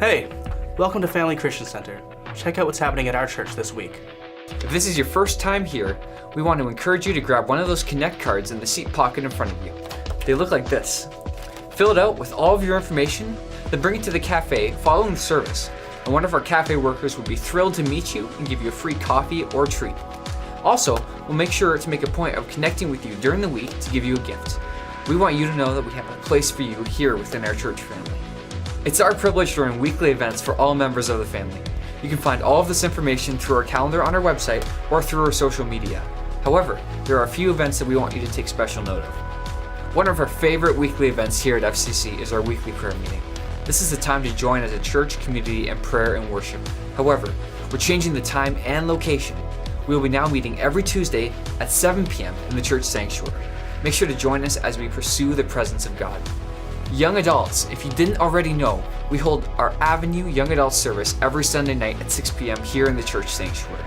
Hey, welcome to Family Christian Center. Check out what's happening at our church this week. If this is your first time here, we want to encourage you to grab one of those Connect cards in the seat pocket in front of you. They look like this. Fill it out with all of your information, then bring it to the cafe following the service, and one of our cafe workers will be thrilled to meet you and give you a free coffee or treat. Also, we'll make sure to make a point of connecting with you during the week to give you a gift. We want you to know that we have a place for you here within our church family. It's our privilege to run weekly events for all members of the family. You can find all of this information through our calendar on our website or through our social media. However, there are a few events that we want you to take special note of. One of our favorite weekly events here at FCC is our weekly prayer meeting. This is the time to join as a church community in prayer and worship. However, we're changing the time and location. We will be now meeting every Tuesday at 7 p.m. in the church sanctuary. Make sure to join us as we pursue the presence of God. Young adults, if you didn't already know, we hold our Avenue Young Adult service every Sunday night at 6 p.m. here in the church sanctuary.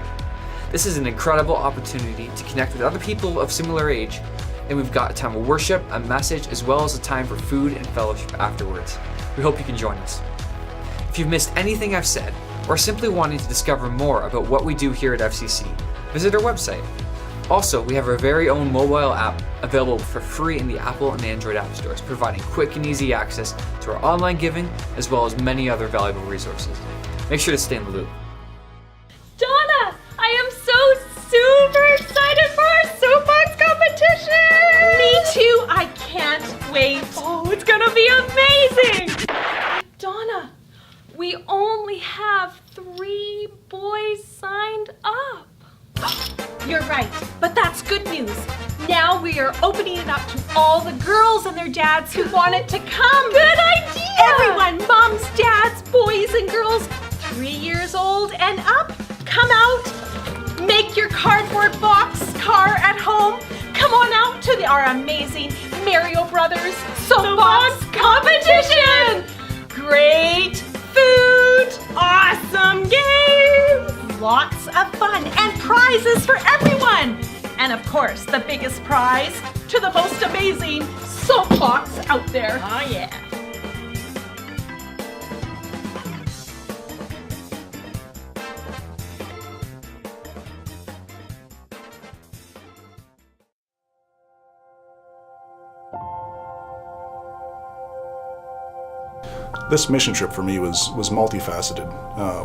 This is an incredible opportunity to connect with other people of similar age, and we've got a time of worship, a message, as well as a time for food and fellowship afterwards. We hope you can join us. If you've missed anything I've said, or simply wanting to discover more about what we do here at FCC, visit our website. Also, we have our very own mobile app available for free in the Apple and Android app stores, providing quick and easy access to our online giving, as well as many other valuable resources. Make sure to stay in the loop. Donna, I am so super excited for our soapbox competition! Me too, I can't wait. Oh, it's gonna be amazing! Donna, we only have 3 boys signed up. You're right, but that's good news. Now we are opening it up to all the girls and their dads who wanted to come. Good idea! Everyone, moms, dads, boys and girls, 3 years old and up, come out, make your cardboard box car at home. Come on out to our amazing Mario Brothers Soapbox competition. Great food, awesome games, lots of fun, and prizes for everyone. And of course, the biggest prize to the most amazing soapbox out there. Oh yeah. This mission trip for me was multifaceted.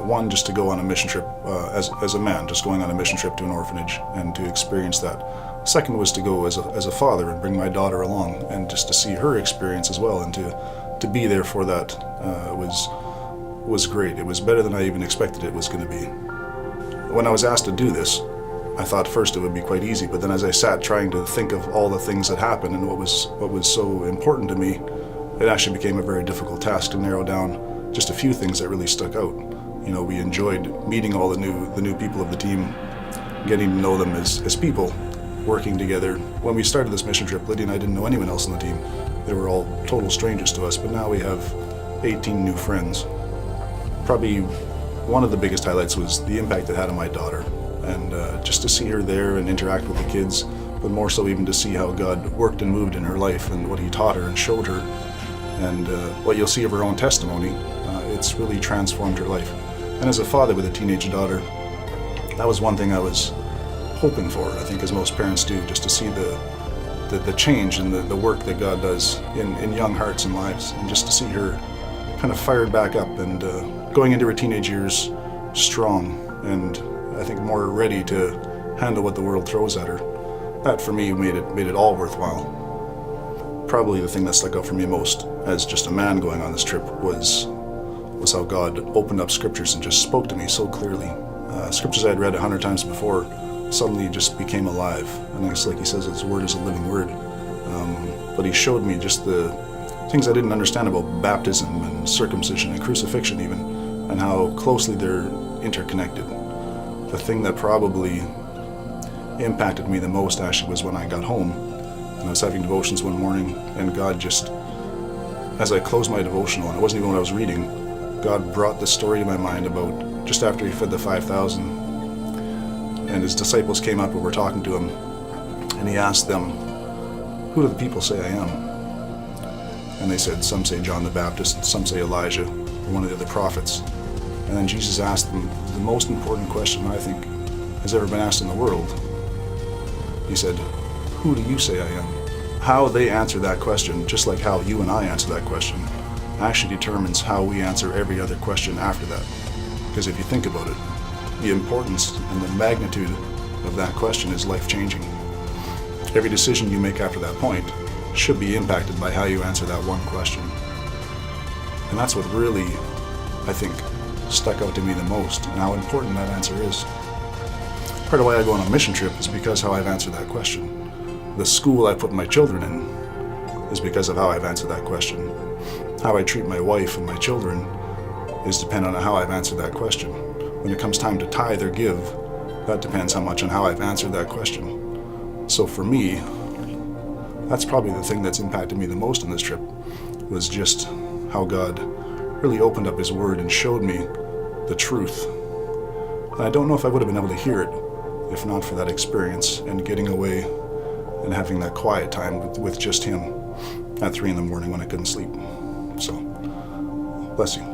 One, just to go on a mission trip as a man, just going on a mission trip to an orphanage and to experience that. Second was to go as a father and bring my daughter along and just to see her experience as well, and to be there for that was great. It was better than I even expected it was going to be. When I was asked to do this, I thought first it would be quite easy, but then as I sat trying to think of all the things that happened and what was so important to me, it actually became a very difficult task to narrow down just a few things that really stuck out. You know, we enjoyed meeting all the new people of the team, getting to know them as people, working together. When we started this mission trip, Lydia and I didn't know anyone else on the team. They were all total strangers to us, but now we have 18 new friends. Probably one of the biggest highlights was the impact it had on my daughter, and just to see her there and interact with the kids, but more so even to see how God worked and moved in her life and what He taught her and showed her. And what you'll see of her own testimony, it's really transformed her life. And as a father with a teenage daughter, that was one thing I was hoping for, I think, as most parents do, just to see the change and the work that God does in young hearts and lives, and just to see her kind of fired back up and going into her teenage years strong and I think more ready to handle what the world throws at her. That for me made it all worthwhile. Probably the thing that stuck out for me most as just a man going on this trip was how God opened up scriptures and just spoke to me so clearly. Scriptures I had read 100 times before suddenly just became alive. And it's like He says, His word is a living word. But He showed me just the things I didn't understand about baptism and circumcision and crucifixion even, and how closely they're interconnected. The thing that probably impacted me the most actually was when I got home. And I was having devotions one morning, and God just, as I closed my devotional, and it wasn't even what I was reading, God brought the story to my mind about just after He fed the 5,000, and His disciples came up and were talking to Him, and He asked them, "Who do the people say I am?" And they said, some say John the Baptist, some say Elijah, one of the other prophets. And then Jesus asked them the most important question I think has ever been asked in the world. He said, "Who do you say I am?" How they answer that question, just like how you and I answer that question, actually determines how we answer every other question after that. Because if you think about it, the importance and the magnitude of that question is life-changing. Every decision you make after that point should be impacted by how you answer that one question. And that's what really, I think, stuck out to me the most, and how important that answer is. Part of why I go on a mission trip is because how I've answered that question. The school I put my children in is because of how I've answered that question. How I treat my wife and my children is dependent on how I've answered that question. When it comes time to tithe or give, that depends how much on how I've answered that question. So for me, that's probably the thing that's impacted me the most on this trip, was just how God really opened up His Word and showed me the truth. And I don't know if I would have been able to hear it if not for that experience and getting away and having that quiet time with just Him at 3 a.m. when I couldn't sleep. So, bless you.